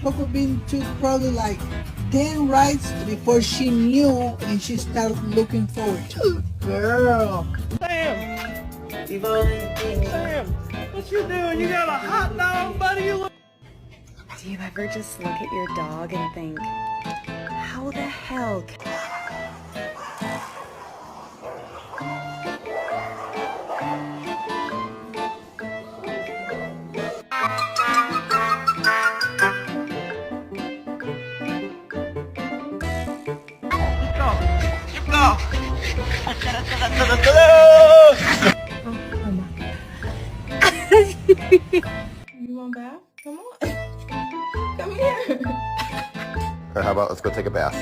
Coco Bean took probably like 10 rides before she knew and she started looking forward to it. Girl. Sam! Sam! What you doing? You got a hot dog, buddy? You look... Do you ever just look at your dog and think, how the hell You want bath? Come on. Come here. How about let's go take a bath?